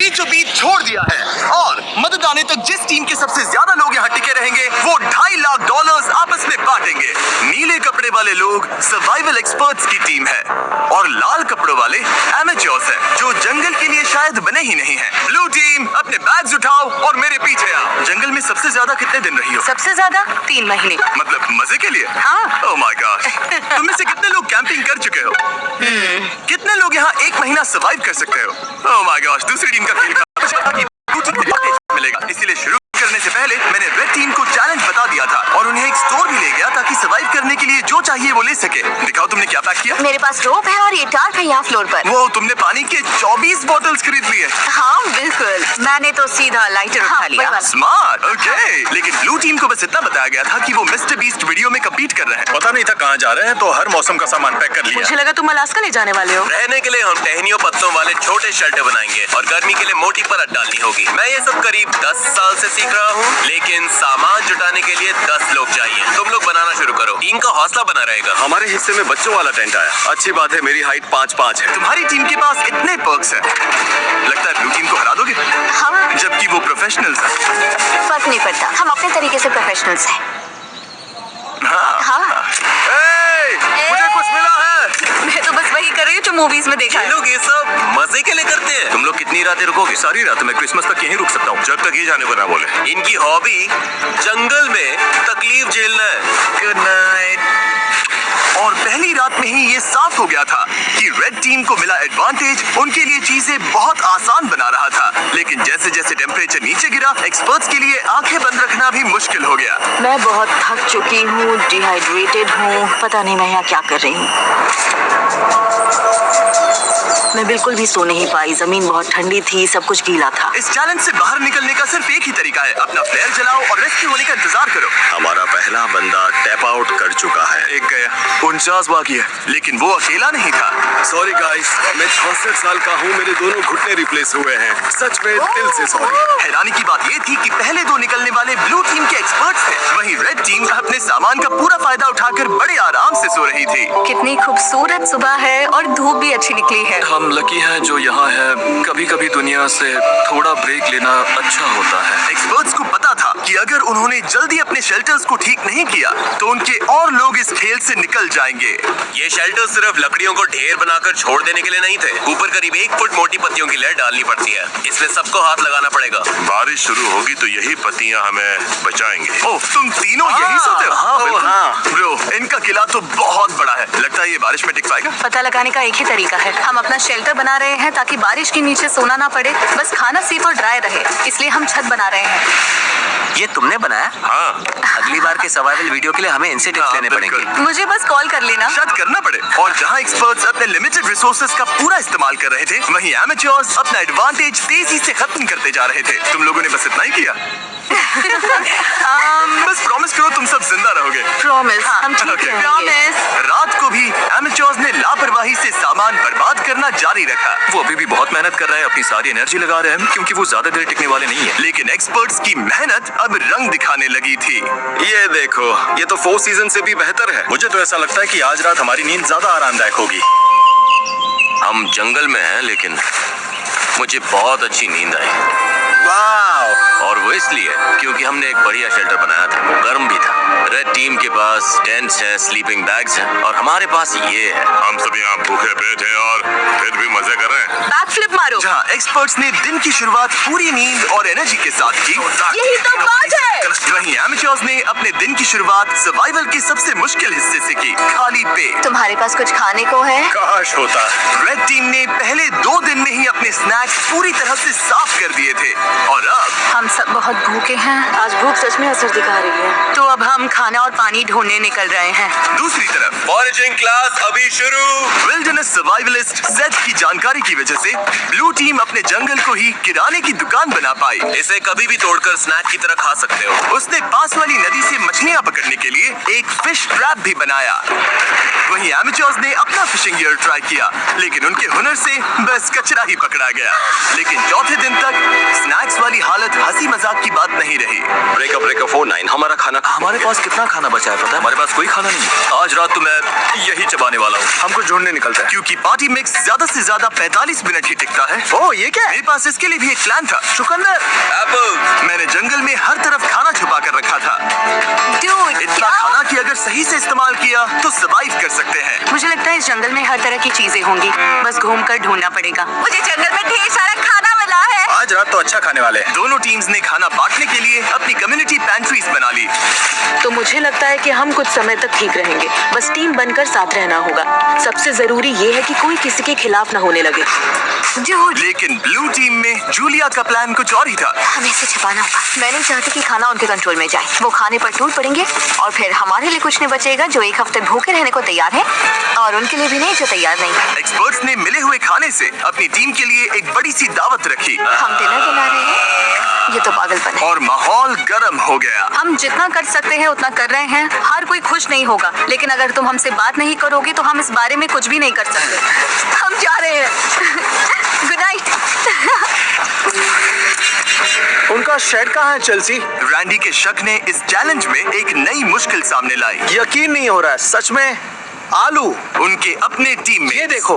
बीचों बीच छोड़ दिया है और मदद आने तक जिस टीम के सबसे ज्यादा लोग यहाँ टिके रहेंगे वो $2.5 लाख आपस में बांटेंगे। नीले कपड़े वाले लोग सर्वाइवल एक्सपर्ट्स की टीम है और लाल कपड़ों वाले एमेच्योर्स हैं जो जंगल के लिए शायद बने ही नहीं हैं। ब्लू टीम अपने बैग्स उठाओ और मेरे पीछे आओ। जंगल में सबसे ज्यादा कितने दिन रही हो? सबसे ज्यादा 3 महीने। मतलब मजे के लिए? हाँ। Oh my God. तुम में से कितने लोग कैंपिंग कर चुके हो? कितने लोग यहाँ 1 महीना सर्वाइव कर सकते हो? ओह माय गॉड, दूसरी टीम का खेल मिलेगा। इसीलिए शुरू करने से पहले मैंने रेड टीम को चैलेंज बता दिया था और उन्हें एक स्टोर भी ले गया ताकि सर्वाइव करने के लिए जो चाहिए वो ले सके। दिखाओ तुमने क्या पैक किया? मेरे पास रोप है और ये टार्प है यहाँ फ्लोर पर। वो तुमने पानी के 24 बॉटल्स खरीद लिए? हाँ बिल्कुल, मैंने तो सीधा लाइटर उठा लिया। Smart, okay. लेकिन ब्लू टीम को बस इतना बताया गया था कि वो मिस्टर बीस्ट वीडियो में कम्पीट कर रहे हैं। पता नहीं था कहाँ जा रहे हैं, तो हर मौसम का सामान पैक कर लिया। मुझे लगा तुम अलास्का ले जाने वाले हो। रहने के लिए हम टहनियों पत्तों वाले छोटे शेल्टर बनाएंगे और गर्मी के लिए मोटी परत डालनी होगी। मैं ये सब करीब 10 साल से सीख रहा हूँ, लेकिन सामान जुटाने के लिए 10 लोग चाहिए। तुम लोग बनाना शुरू करो, टीम का हौसला बना रहेगा। हमारे हिस्से में बच्चों वाला टेंट आया। अच्छी बात है, मेरी हाइट 5'5" है। तुम्हारी टीम के पास इतने पर्क्स हैं, लगता है ब्लू टीम को हरा दोगे? हम जबकि वो प्रोफेशनल्स हैं। फर्क नहीं पड़ता, हम अपने तरीके से प्रोफेशनल्स हैं। हाँ। मुझे कुछ मिला है। मैं तो बस वही कर रही हूँ जो मूवीज में देखा ये है। लोग ये सब मजे के लिए करते हैं। तुम लोग कितनी रातें रुकोगे? सारी रात मैं क्रिसमस तक यहीं रुक सकता हूँ, जब तक ये जाने को ना बोले। इनकी हॉबी जंगल में तकलीफ झेलना है। Good night. और पहली रात में ही ये साफ हो गया था कि रेड टीम को मिला एडवांटेज उनके लिए चीजें बहुत आसान बना रहा था। लेकिन जैसे जैसे टेम्परेचर नीचे गिरा, एक्सपर्ट्स के लिए आंखें बंद रखना भी मुश्किल हो गया। मैं बहुत थक चुकी हूँ, डिहाइड्रेटेड हूँ, पता नहीं मैं यहाँ क्या कर रही हूँ। मैं बिल्कुल भी सो नहीं पाई, जमीन बहुत ठंडी थी, सब कुछ गीला था। इस चैलेंज से बाहर निकलने का सिर्फ एक ही तरीका है, अपना फ्लेयर जलाओ और रेस्क्यू होने का इंतजार करो। हमारा पहला बंदा टैप आउट कर चुका है। एक गया, 49 बाकी है, लेकिन वो अकेला नहीं था। सॉरी गाइस, मैं 66 साल का हूँ, मेरे दोनों घुटने रिप्लेस हुए हैं। सच में दिल से सॉरी। हैरानी की बात ये थी कि पहले 2 निकलने वाले ब्लू टीम के एक्सपर्ट्स थे, वहीं रेड टीम अपने सामान का पूरा फायदा उठाकर बड़े आराम से सो रही थी। कितनी खूबसूरत सुबह है और धूप भी अच्छी निकली है। हम लकी हैं जो यहाँ है। कभी कभी दुनिया से थोड़ा ब्रेक लेना अच्छा होता है। एक्सपर्ट्स को पता था कि अगर उन्होंने जल्दी अपने शेल्टर्स को ठीक नहीं किया तो उनके और लोग इस खेल से निकल जाएंगे। ये शेल्टर सिर्फ लकड़ियों को ढेर बनाकर छोड़ देने के लिए नहीं थे। ऊपर करीब 1 फुट मोटी पत्तियों की लेयर डालनी पड़ती है। इसमें सबको हाथ लगाना पड़ेगा। बारिश शुरू होगी तो यही पत्तियां हमें बचाएंगे। ओह, तुम तीनों यही सोते हो? हाँ, बिल्कुल। ब्रो, इनका किला तो बहुत बड़ा है, लगता है ये बारिश में टिक पाएगा। पता लगाने का एक ही तरीका है, हम अपना शेल्टर बना रहे हैं ताकि बारिश के नीचे सोना ना पड़े, बस खाना सेफ और ड्राई रहे, इसलिए हम छत बना रहे हैं। ये तुमने बनाया? हाँ, अगली बार के सर्वाइवल वीडियो के लिए हमें इनसे टिप्स लेने बिल्कुल। पड़ेंगे। मुझे बस कॉल कर लेना। शायद करना पड़े। और जहाँ एक्सपर्ट्स अपने लिमिटेड रिसोर्सेज का पूरा इस्तेमाल कर रहे थे, वहीं एमेच्योर्स अपना एडवांटेज तेजी से खत्म करते जा रहे थे। तुम लोगों ने बस इतना ही किया। बस प्रॉमिस करो तुम सब जिंदा रहोगे। प्रॉमिस, हम ठीक Okay. रहेंगे। प्रॉमिस। रात को भी एमेच्योर्स ने लापरवाही से सामान बर्बाद करना जारी रखा। वो अभी भी बहुत मेहनत कर रहे हैं, अपनी सारी एनर्जी लगा रहे हैं, क्योंकि वो ज्यादा देर टिकने वाले नहीं है। लेकिन एक्सपर्ट्स की मेहनत अब रंग दिखाने लगी थी। ये देखो, ये तो 4 सीजन से भी बेहतर है। मुझे तो ऐसा लगता है कि आज रात हमारी नींद ज्यादा आरामदायक होगी। हम जंगल में हैं, लेकिन मुझे बहुत अच्छी नींद आई। वाह, और वो इसलिए क्योंकि हमने एक बढ़िया शेल्टर बनाया था, वो गर्म भी था। रेड टीम के पास टेंट्स हैं, स्लीपिंग बैग्स हैं और हमारे पास ये है। हम सब यहाँ भूखे पेट हैं और फिर भी मजे कर रहे हैं। बैक फ्लिप मारो। जहाँ एक्सपर्ट्स ने दिन की शुरुआत पूरी नींद और एनर्जी के साथ की, यही तो बात है। वहीं एमेच्योर्स ने अपने दिन की शुरुआत सर्वाइवल के सबसे मुश्किल हिस्से से की, खाली पेट। तुम्हारे पास कुछ खाने को है? काश होता। रेड टीम ने पहले 2 दिन में ही अपने स्नैक्स पूरी तरह से साफ कर दिए थे और अब हम सब बहुत भूखे हैं। आज भूख सच में असर दिखा रही है, तो अब हम खाना और पानी ढूंढने निकल रहे हैं। दूसरी तरफ फॉरेजिंग क्लास अभी शुरू। विल्डरनेस सर्वाइवलिस्ट जेड की जानकारी की वजह से ब्लू टीम अपने जंगल को ही किराने की दुकान बना पाई। इसे कभी भी तोड़कर स्नैक की तरह खा सकते हो। उसने पास वाली नदी से मछलियां पकड़ने के लिए एक फिश ट्रैप भी बनाया। वहीं एमेच्योर्स ने अपना फिशिंग गियर ट्राई किया, लेकिन उनके हुनर से बस कचरा ही पकड़ा गया। लेकिन चौथे दिन तक स्नैक्स वाली हालत हंसी मजाक की बात नहीं रही। ब्रेकअप 49 हमारा खाना। हमारे पास कितना खाना बचा है पता है? हमारे पास कोई खाना नहीं है। आज रात तो मैं यही चबाने वाला हूँ। हमको ढूंढने निकलता है। क्योंकि पार्टी मिक्स ज्यादा से ज्यादा 45 मिनट ही टिकता है। ओ ये क्या है? मेरे पास इसके लिए भी एक प्लान था। चुकंदर। एप्पल। मैंने जंगल में हर तरफ खाना छुपा कर रखा था। Dude, इतना क्या? खाना कि अगर सही से इस्तेमाल किया तो सरवाइव कर सकते हैं। मुझे लगता है इस जंगल में हर तरह की चीजें होंगी, बस घूमकर ढूंढना पड़ेगा। मुझे जंगल में ढेर सारा खाना मिला है। आज रात तो अच्छा खाने वाले हैं। दोनों टीम्स ने खाना बांटने के लिए अपनी कम्युनिटी पैंट्रीज बना ली। तो मुझे लगता है कि हम कुछ समय तक ठीक रहेंगे, बस टीम बनकर साथ रहना होगा। सबसे जरूरी ये है कि कोई किसी के खिलाफ न होने लगे। लेकिन ब्लू टीम में जूलिया का प्लान कुछ और ही था। हमें इसे छिपाना होगा। मैं नहीं चाहती कि खाना उनके कंट्रोल में जाए। वो खाने पर टूट पड़ेंगे और फिर हमारे लिए कुछ नहीं बचेगा जो एक हफ्ते भूखे रहने को तैयार है, और उनके लिए भी नहीं जो तैयार नहीं है। एक्सपर्ट्स ने मिले हुए खाने से अपनी टीम के लिए एक बड़ी सी दावत रखी हम डिनर बना रहे हैं, ये तो पागलपन है। और माहौल गर्म हो गया। हम जितना कर सकते हैं उतना कर रहे हैं। हर कोई खुश नहीं होगा, लेकिन अगर तुम हमसे बात नहीं करोगे तो हम इस बारे में कुछ भी नहीं कर सकते। हम जा रहे हैं। Good night. उनका शेड कहाँ है चेल्सी? रैंडी के शक ने इस चैलेंज में एक नई मुश्किल सामने लाई। यकीन नहीं हो रहा है सच में। आलू। उनके अपने टीम में ये देखो,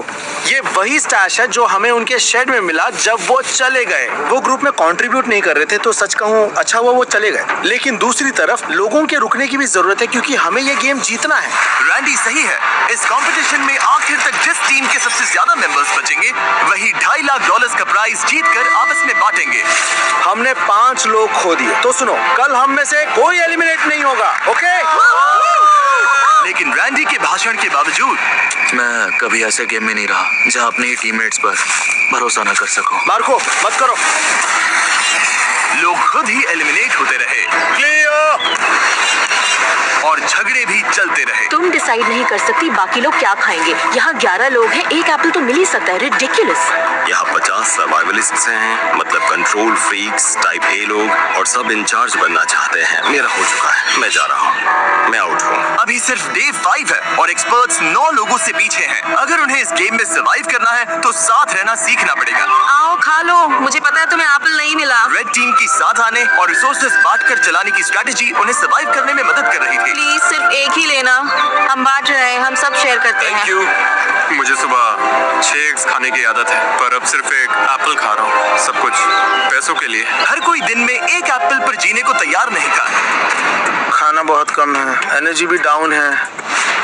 ये वही स्टैश है जो हमें उनके शेड में मिला जब वो चले गए। वो ग्रुप में कंट्रीब्यूट नहीं कर रहे थे तो सच कहूँ अच्छा हुआ वो चले गए। लेकिन दूसरी तरफ लोगों के रुकने की भी जरूरत है क्योंकि हमें ये गेम जीतना है। रैंडी सही है। इस कंपटीशन में आखिर तक जिस टीम के सबसे ज्यादा मेंबर्स बचेंगे वही $2.5 लाख का प्राइज जीतकर आपस में बांटेंगे। हमने 5 लोग खो दिए, तो सुनो, कल हम में से कोई एलिमिनेट नहीं होगा, ओके? लेकिन रैंडी के भाषण के बावजूद मैं कभी ऐसे गेम में नहीं रहा जहाँ अपने ही टीममेट्स पर भरोसा न कर सकूं। मार्को मत करो। लोग खुद ही एलिमिनेट होते रहे और झगड़े भी चलते रहे। तुम डिसाइड नहीं कर सकती बाकी लोग क्या खाएंगे। यहाँ 11 लोग हैं, एक एप्पल तो मिल ही सकता है। रिडिकुलस। यहाँ 50 सर्वाइवलिस्ट्स हैं, मतलब कंट्रोल फ्रीक्स टाइप ए लोग, और सब इंचार्ज बनना चाहते हैं। मेरा हो चुका है, मैं जा रहा हूँ, मैं आउट हूँ। अभी सिर्फ डे 5 है और एक्सपर्ट्स 9 लोगों से पीछे हैं। अगर उन्हें इस गेम में सरवाइव करना है तो साथ रहना सीखना पड़ेगा। आओ खा लो, मुझे पता है तुम्हें एप्पल नहीं मिला। रेड टीम की साथ आने और रिसोर्सेज बांटकर चलाने की स्ट्रेटेजी उन्हें सरवाइव करने में मदद कर रही थी। प्लीज सिर्फ एक ही लेना, हम बांट रहे हैं, हम सब शेयर करते हैं। Thank you. मुझे सुबह 6 एग्स खाने की आदत है, पर अब सिर्फ एक एप्पल खा रहा हूँ, सब कुछ पैसों के लिए। हर कोई दिन में एक एप्पल पर जीने को तैयार नहीं था। खाना बहुत कम है, एनर्जी भी डाउन है,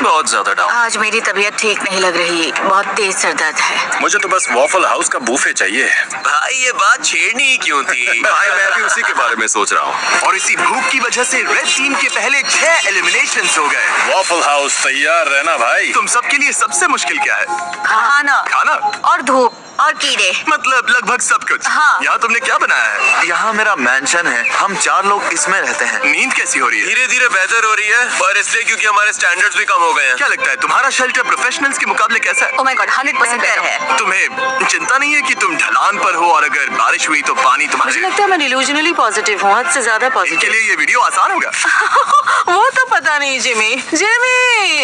बहुत ज्यादा डाउन। आज मेरी तबीयत ठीक नहीं लग रही, बहुत तेज सर दर्द है। मुझे तो बस वॉफल हाउस का बूफे चाहिए। भाई ये बात छेड़नी ही क्यों थी? भाई मैं भी उसी के बारे में सोच रहा हूँ। और इसी भूख की वजह से रेड टीम के पहले 6 एलिमिनेशंस हो गए। वॉफल हाउस तैयार रहना भाई। तुम सबके लिए सबसे मुश्किल क्या है? खाना खाना और धूप और कीड़े। मतलब लगभग सब कुछ। हाँ। यहाँ तुमने क्या बनाया है? यहाँ मेरा मैंशन है, हम 4 लोग इसमें रहते हैं। नींद कैसी हो रही है? धीरे धीरे बेहतर हो रही है, पर इसलिए क्योंकि हमारे स्टैंडर्ड्स भी कम हो गए हैं। क्या लगता है तुम्हारा शेल्टर प्रोफेशनल्स के मुकाबले कैसा है? ओह माय गॉड, 100% बेहतर है। तुम्हें चिंता नहीं है कि तुम ढलान पर हो और अगर बारिश हुई तो पानी मुझे तुम्हारे? लगता है मैं डिल्यूजनली पॉजिटिव हूँ, हद से ज्यादा इनके पॉजिटिव। लिए ये वीडियो आसान होगा। वो तो पता नहीं जिमी।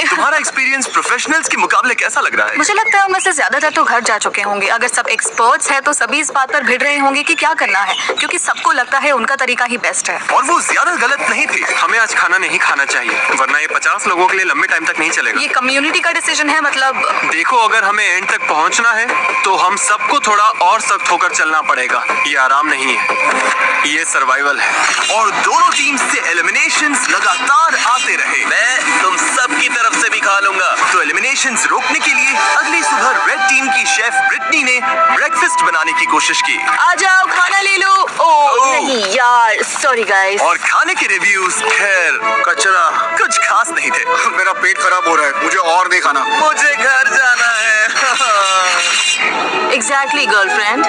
तुम्हारा एक्सपीरियंस प्रोफेशनल्स के मुकाबले कैसा लग रहा है? मुझे लगता है उनमें से ज्यादातर तो घर जा चुके होंगे। अगर सब एक्सपर्ट्स हैं तो सभी इस बात पर भिड़ रहे होंगे कि क्या करना है, क्योंकि सबको लगता है उनका तरीका ही बेस्ट है। और वो ज्यादा गलत नहीं थे। हमें आज खाना नहीं खाना चाहिए, वरना ये 50 लोगों के लिए लंबे टाइम तक नहीं चलेगा। ये कम्युनिटी का डिसीजन है, मतलब देखो, अगर हमें एंड तक पहुंचना है तो हम सबको थोड़ा और सख्त होकर चलना पड़ेगा। ये आराम नहीं है, ये सर्वाइवल है। और दोनों टीम्स से एलिमिनेशंस लगातार आते रहे। मैं तुम सब की तरफ से भी खा लूंगा। तो एलिमिनेशंस रोकने के लिए अगली सुबह रेड टीम की शेफ ब्रिटनी ने ब्रेकफास्ट बनाने की कोशिश की। आ जाओ खाना ले लो। ओह नहीं यार, सॉरी गाइस। और खाने के रिव्यूज खैर कचरा। कुछ खास नहीं थे। मेरा पेट खराब हो रहा है, मुझे और नहीं खाना। मुझे घर जाना है। Exactly girlfriend,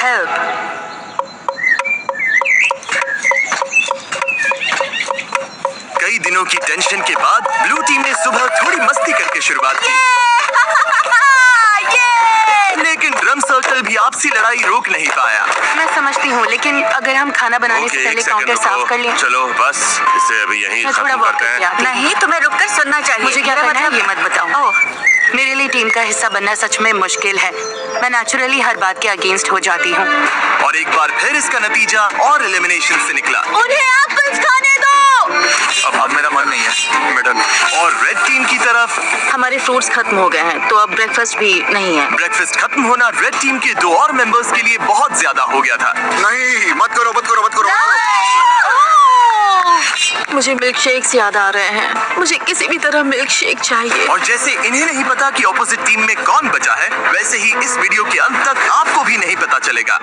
help. कई दिनों की टेंशन के बाद ब्लू टीम ने सुबह थोड़ी मस्ती करके शुरुआत की। लेकिन ड्रम सर्कल भी आपसी लड़ाई रोक नहीं पाया। मैं समझती हूँ, लेकिन अगर हम खाना बनाने से पहले काउंटर साफ कर लें। चलो बस इसे अभी यहीं मैं थोड़ा खत्म वॉक करते करके हैं। आती हूँ। नहीं, तुम्हें रुककर सुनना चाहिए। मुझे क्या करना है ये मत बताओ। ओह मेरे लिए टीम का हिस्सा बनना सच में मुश्किल है। मैं नेचुरली हर बात के अगेंस्ट हो जाती हूँ। और एक बार फिर इसका नतीजा और एलिमिनेशन से निकला। उन्हें एप्पल्स खाने दो। अब मेरा मन नहीं है। मैं डन। और रेड टीम की तरफ हमारे फ्रूट्स खत्म हो गए हैं, तो अब ब्रेकफास्ट भी नहीं है। ब्रेकफास्ट खत्म होना रेड टीम के 2 और मेंबर्स के लिए बहुत ज्यादा हो गया था। नहीं, मत करो मत करो मत करो। मुझे मिल्क शेक्स याद आ रहे हैं। मुझे किसी भी तरह मिल्क शेक चाहिए। और जैसे इन्हें नहीं पता कि ऑपोजिट टीम में कौन बचा है, वैसे ही इस वीडियो के अंत तक आपको भी नहीं पता चलेगा।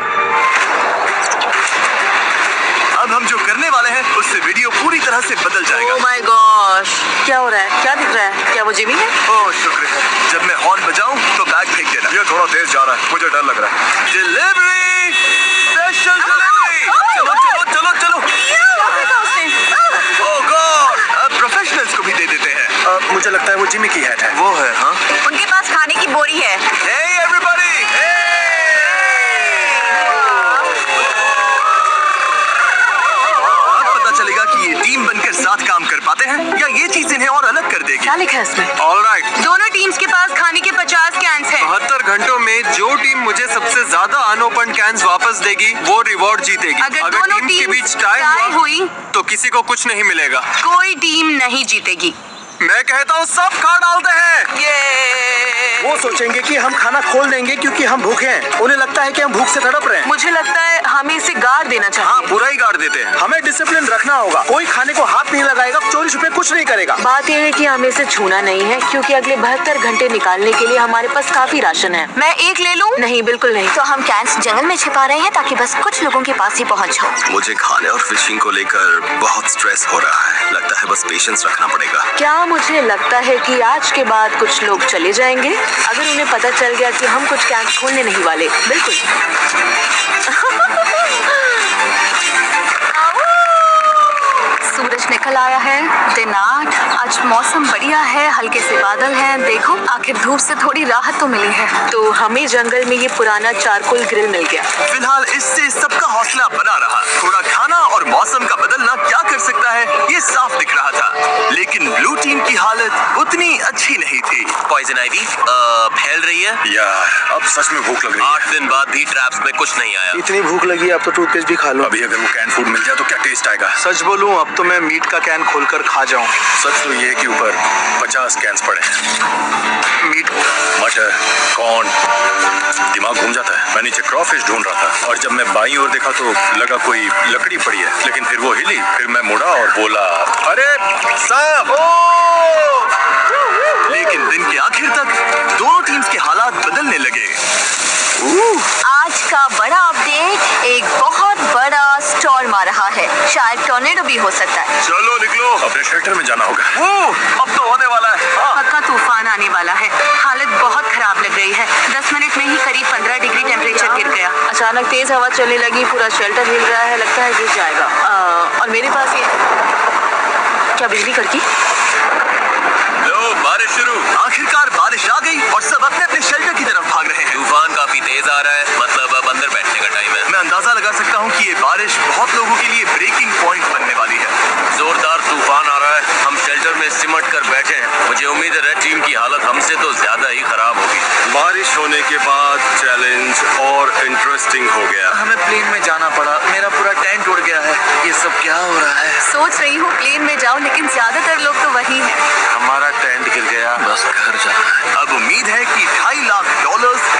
अब हम जो करने वाले हैं उससे वीडियो पूरी तरह से बदल जाएगा। ओह माय गॉश, क्या हो रहा है? क्या दिख रहा है? क्या वो जिमी है? ओह शुक्र है, जब मैं हॉर्न बजाऊं तो बैग फेंक देना। ये थोड़ा तेज जा रहा है, मुझे डर लग रहा है। Delivery, special delivery. चलो चलो चलो चलो। ओह गॉड, अब प्रोफेशनल्स को भी दे देते हैं। मुझे लगता है वो जिमी की हैट है। वो है हाँ। उनके पास खाने की बोरी है। Hey everybody! अब पता चलेगा कि ये टीम बनकर साथ काम कर पाते हैं या ये चीज इन्हें और अलग कर देगी। क्या लिखा है इसमें? ऑलराइट, दोनों टीम्स के पास खाने के 50 कैंस हैं। 72 घंटों में जो टीम मुझे सबसे ज्यादा अनओपन कैंस वापस देगी वो रिवॉर्ड जीतेगी। अगर दोनों टीम के टीम बीच टाई टाई हुई तो किसी को कुछ नहीं मिलेगा। कोई टीम नहीं जीतेगी। मैं कहता हूँ सब खा डालते हैं। वो सोचेंगे कि हम खाना खोल देंगे क्योंकि हम भूखे हैं। उन्हें लगता है कि हम भूख से तड़प रहे हैं। मुझे लगता है हमें इसे गाड़ देना हाँ, चाहिए। पूरा ही गाड़ देते हैं। हमें डिसिप्लिन रखना होगा। कोई खाने को हाथ नहीं लगाएगा, चोरी छुपे कुछ नहीं करेगा। बात यह है कि हमें इसे छूना नहीं है क्योंकि अगले 72 घंटे निकालने के लिए हमारे पास काफी राशन है। मैं एक ले लूं? नहीं, बिल्कुल नहीं। तो हम कैंस जंगल में छिपा रहे हैं ताकि बस कुछ लोगों के पास ही पहुंच हो। मुझे खाने और फिशिंग को लेकर बहुत स्ट्रेस हो रहा है। लगता है बस पेशेंस रखना पड़ेगा। क्या मुझे लगता है कि आज के बाद कुछ लोग चले जाएंगे अगर उन्हें पता चल गया कि हम कुछ कैंप खोलने नहीं वाले। बिल्कुल। सूरज निकल आया है। दिन 8। आज मौसम बढ़िया है, हल्के से बादल हैं। देखो, आखिर धूप से थोड़ी राहत तो मिली है। तो हमें जंगल में ये पुराना चारकोल ग्रिल मिल गया। फिलहाल इससे सबका हौसला बना रहा। थोड़ा खाना और मौसम का बदलना क्या कर सकता है ये साफ दिख रहा था। लेकिन ब्लू टीम की हालत उतनी अच्छी नहीं थी। पॉइजन आइवी फैल रही है। यार, अब सच में भूख लग रही 8 दिन बाद भी ट्रैप्स में कुछ नहीं आया। इतनी भूख लगी अब तो टूथपेस्ट भी खा लो। अभी अगर वो कैन फूड मिल जाए तो क्या टेस्ट आएगा। सच बोलूं, अब तो मैं मीट का कैन खोलकर खा जाऊं। सच तो ये है कि ऊपर 50 कैंस पड़े हैं। मीट, मटर, कॉर्न, दिमाग घूम जाता है। मैं नीचे क्रॉफिश ढूंढ रहा था और जब मैं बाईं ओर देखा तो लगा कोई लकड़ी पड़ी है, लेकिन फिर वो हिली। फिर मैं मुड़ा और बोला, अरे सांप! लेकिन दिन के आखिर तक दोनों टीम्स के हालात बदलने लगे। आज का बड़ा अपडेट, एक बहुत बड़ा स्टॉर्म आ रहा है। शायद टॉर्नेडो भी हो सकता है। चलो निकलो, अपने शेल्टर में जाना होगा। अब तो होने वाला है। पक्का तूफान आने वाला है। हालत बहुत खराब लग रही है। 10 मिनट में ही करीब 15 डिग्री टेम्परेचर गिर गया। अचानक तेज हवा चलने लगी, पूरा शेल्टर हिल रहा है। लगता है गिर जाएगा। और मेरे पास ये क्या बिजली करकी? लो, बारिश शुरू। आखिरकार बारिश आ गई और सब अपने अपने शेल्टर की तरफ भाग रहे हैं। तूफान काफी तेज आ रहा है, मतलब अब अंदर बैठने का टाइम है। मैं अंदाजा लगा सकता हूँ कि ये बारिश बहुत लोगों के लिए ब्रेकिंग पॉइंट बनने वाली है। जोरदार तूफान आ रहा है। हम शेल्टर में सिमट कर बैठे हैं। मुझे उम्मीद है रेड टीम की हालत हमसे तो ज्यादा ही खराब होगी। बारिश होने के बाद चैलेंज और इंटरेस्टिंग हो गया। हमें प्लेन में जाना पड़ा। मेरा पूरा टेंट उड़ गया है। ये सब क्या हो रहा है? सोच रही हूँ प्लेन में जाऊँ, लेकिन ज्यादातर लोग तो वही हैं। हमारा टेंट गिर गया। बस घर जाना है। अब उम्मीद है कि $2.5 लाख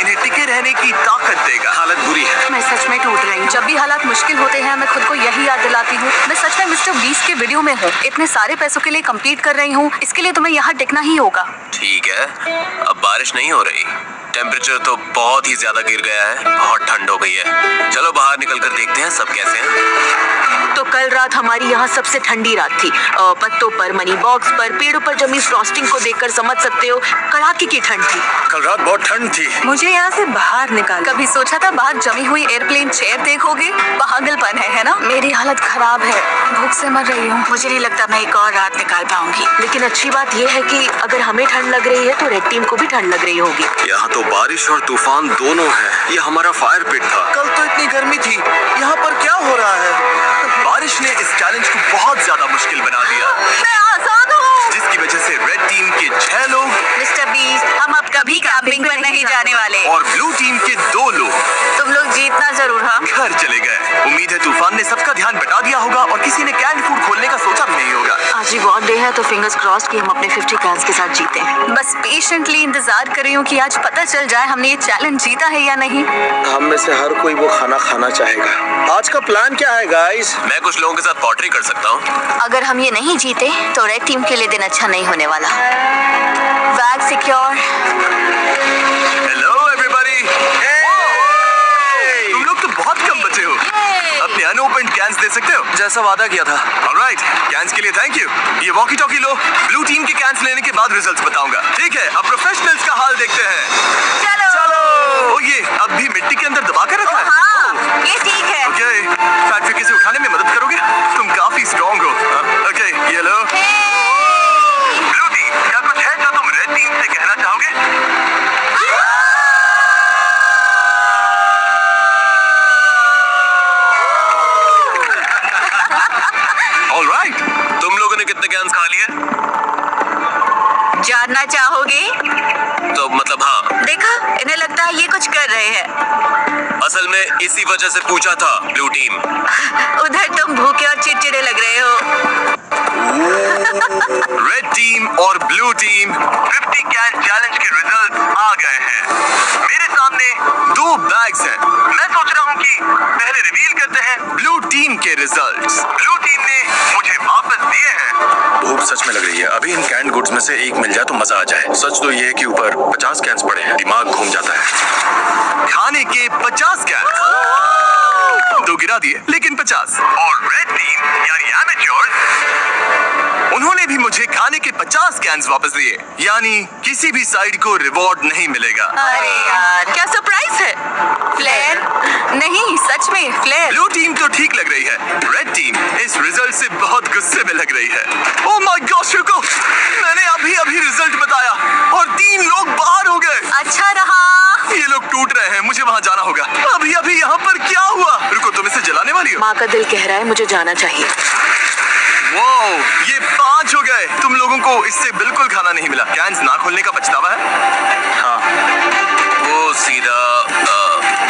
इन्हें टिके रहने की ताकत देगा। हालत बुरी है। मैं सच में टूट रही हूँ। जब भी हालात मुश्किल होते हैं मैं खुद को यही याद दिलाती हूँ, मैं सच में मिस्टर बीस्ट के वीडियो में हूँ। इतने सारे पैसों के लिए कम्पीट कर रही हूँ, इसके लिए तुम्हें यहाँ टिकना ही होगा। ठीक है, अब बारिश नहीं हो रही। टेम्परेचर तो बहुत ही ज्यादा गिर गया है। बहुत ठंड हो गई है। चलो बाहर निकल कर देखते हैं सब कैसे हैं। तो कल रात हमारी यहाँ सबसे ठंडी रात थी। पत्तों पर, मनी बॉक्स पर, पेड़ों पर जमी फ्रॉस्टिंग को देखकर समझ सकते हो कड़ाके की ठंड थी। कल रात बहुत ठंड थी। मुझे यहाँ से बाहर निकाल। कभी सोचा था बाहर जमी हुई एयरप्लेन चेयर देखोगे? पागलपन है ना? मेरी हालत खराब है, भूख से मर रही हूँ। मुझे नहीं लगता मैं एक और रात निकाल पाऊंगी। लेकिन अच्छी बात यह है कि अगर हमें ठंड लग रही है तो रेड टीम को भी ठंड लग रही होगी। यहाँ तो बारिश और तूफान दोनों है। ये हमारा फायर पिट था। कल तो इतनी गर्मी थी, यहाँ पर क्या हो रहा है? बारिश ने इस चैलेंज को बहुत ज्यादा मुश्किल बना दिया। मैं आजाद हूँ। जिसकी वजह से रेड टीम के 6 लोग मिस्टर बीस्ट, हम अब कभी कैंपिंग पर नहीं जाने वाले। और ब्लू टीम के 2 लोग तुम लोग जीतना जरूर। हाँ, घर चले गए। उम्मीद है तूफान ने सबका ध्यान बटा दिया होगा और किसी ने कैन फूड खोलने का सोचा भी नहीं होगा। आज ही बहुत डे है तो फिंगर्स क्रॉस्ड कि हम अपने 50 कैंस के साथ जीते। बस पेशेंटली इंतजार कर रही हूँ कि आज पता चल जाए हमने ये चैलेंज जीता है या नहीं। हम में से हर कोई वो खाना खाना चाहेगा। आज का प्लान क्या है गाइस? मैं कुछ लोगों के साथ पॉटरी कर सकता हूँ। अगर हम ये नहीं जीते तो रेड टीम के लिए दिन अच्छा नहीं होने वाला। Bag secure. Hello everybody. तुम लोग तो बहुत कम बचे हो। अपने अनओपन्ड कैंस दे सकते हो जैसा वादा किया था। ऑलराइट, कैंस के लिए थैंक यू। ये वॉकी टॉकी लो। ब्लू टीम के कैंस लेने के बाद रिजल्ट्स बताऊंगा। ठीक है, अब प्रोफेशनल्स का हाल देखते हैं। चलो। ओ ये अब भी मिट्टी के अंदर दबा कर रखा है। हाँ, ये ठीक है। ओके, फैक्ट्री से उठाने में मदद करोगे? तुम काफी स्ट्रांग हो। ओके, ये लो। ब्लू टीम, क्या कुछ है जो तुम रेड टीम से कहना चाहोगे? ऑलराइट, तुम लोगों ने कितने कैंस खा लिए? जानना चाहोगे? तो मतलब हाँ, देखा, इन्हें लगता है ये कुछ कर रहे हैं। असल में इसी वजह से पूछा था ब्लू टीम। उधर तुम भूखे और चिड़चिड़े लग रहे हो। रेड टीम और ब्लू टीम 50 कैन चैलेंज के रिजल्ट आ गए हैं। मेरे सामने 2 बैग्स हैं। मैं सोच रहा हूँ कि पहले रिवील करते हैं ब्लू टीम के रिजल्ट्स। ब्लू टीम ने मुझे वापस दिए हैं। भूख सच में लग रही है। अभी इन कैंड गुड्स में से एक मिल जाए तो मजा आ जाए। सच तो ये है कि ऊपर 50 कैंस पड़े हैं, दिमाग घूम जाता है। खाने के 50 कैन तो गिरा दिए, लेकिन 50। और रेड टीम यानी एमेच्योर्स, उन्होंने भी मुझे खाने के 50 कैंस वापस दिए। यानी किसी भी साइड को रिवॉर्ड नहीं मिलेगा। अरे यार, क्या सरप्राइज है? फ्लेयर? नहीं, सच में फ्लेयर। ब्लू टीम तो ठीक लग रही है, रेड टीम इस रिजल्ट से बहुत गुस्से में लग रही है। ओह माय गॉड, रुको, मैंने अभी रिजल्ट बताया और 3 लोग बाहर हो गए। अच्छा रहा। ये लोग टूट रहे हैं, मुझे वहाँ जाना होगा। अभी यहाँ पर क्या हुआ? रुको, तुम इसे जलाने वाली हो? माँ का दिल कह रहा है मुझे जाना चाहिए। वाओ, ये 5 हो गए। तुम लोगों को इससे बिल्कुल खाना नहीं मिला। कैंस ना खोलने का पछतावा है? हाँ, वो सीधा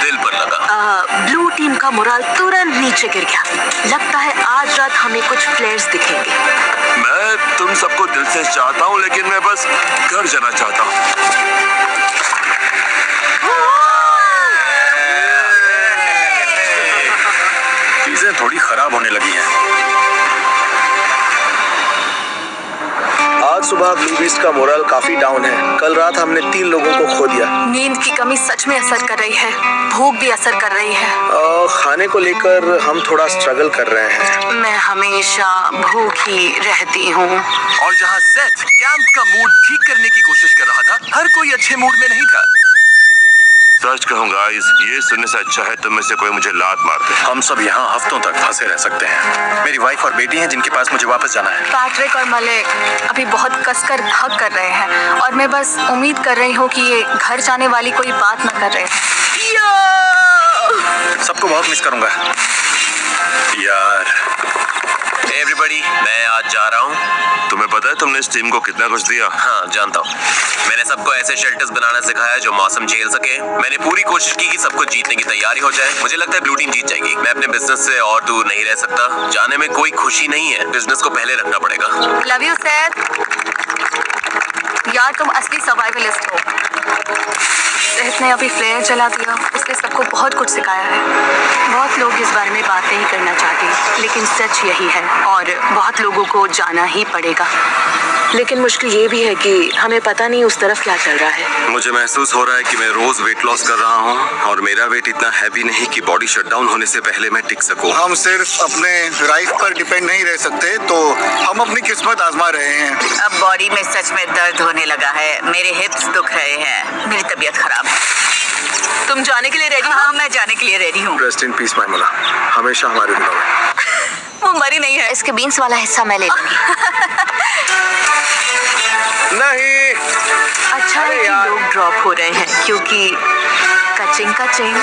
दिल पर लगा। ब्लू टीम का मोराल तुरंत नीचे गिर गया। लगता है आज रात हमें कुछ फ्लेयर्स दिखेंगे। मैं तुम सबको दिल से चाहता हूँ, लेकिन मैं बस घर जाना चाहता हूँ। चीजें थोड़ी खराब होने लगी हैं। आज सुबह ब्लू बीस्ट का मोरल काफी डाउन है। कल रात हमने 3 लोगों को खो दिया। नींद की कमी सच में असर कर रही है। भूख भी असर कर रही है। खाने को लेकर हम थोड़ा स्ट्रगल कर रहे हैं। मैं हमेशा भूखी रहती हूँ। और जहाँ सेथ कैंप का मूड ठीक करने की कोशिश कर रहा था, हर कोई अच्छे मूड में नहीं था। सच कहूँ गाइस, ये सुनने से अच्छा है तुम में से कोई मुझे लात मार दे। हम सब यहाँ हफ्तों तक फंसे रह सकते हैं। मेरी वाइफ और बेटी हैं जिनके पास मुझे वापस जाना है। पैट्रिक और मलिक अभी बहुत कसकर हक कर रहे हैं और मैं बस उम्मीद कर रही हूँ कि ये घर जाने वाली कोई बात न कर रहे हैं। सबको बहुत मिस करूंगा यार। एवरीबॉडी, मैं आज जा रहा हूँ। तुम्हें पता है तुमने इस टीम को कितना कुछ दिया? हाँ, जानता हूँ। मैंने सबको ऐसे शेल्टर्स बनाना सिखाया जो मौसम झेल सके। मैंने पूरी कोशिश की कि सबको जीतने की तैयारी हो जाए। मुझे लगता है ब्लू टीम जीत जाएगी। मैं अपने बिजनेस से और दूर नहीं रह सकता। जाने में कोई खुशी नहीं है। बिजनेस को पहले रखना पड़ेगा। Love you Seth. यार तुम असली सर्वाइवलिस्ट हो। सेथ ने अभी फ्लेयर जला दिया। उसने सबको बहुत कुछ सिखाया है। बहुत लोग इस बारे में बात नहीं करना चाहते, लेकिन सच यही है और बहुत लोगों को जाना ही पड़ेगा। लेकिन मुश्किल ये भी है कि हमें पता नहीं उस तरफ क्या चल रहा है। मुझे महसूस हो रहा है कि मैं रोज वेट लॉस कर रहा हूँ और मेरा वेट इतना हैवी नहीं कि बॉडी शटडाउन होने से पहले मैं टिक सकूं। हम सिर्फ अपने राइफ पर डिपेंड नहीं रह सकते, तो हम अपनी किस्मत आजमा रहे हैं। अब बॉडी में सच में दर्द होने लगा है। मेरे हिप्स दुख रहे हैं। मेरी तबीयत खराब है। तुम जाने के लिए रेडी हो? हाँ, मैं जाने के लिए रेडी हूँ। रेस्ट इन पीस मैमुला, हमेशा हमारे दिलों में। वो मरी नहीं है। इसके बीन्स वाला हिस्सा मैं ले लूंगी। नहीं, अच्छा है कि लोग ड्रॉप हो रहे हैं, क्योंकि कचिंग कचिंग।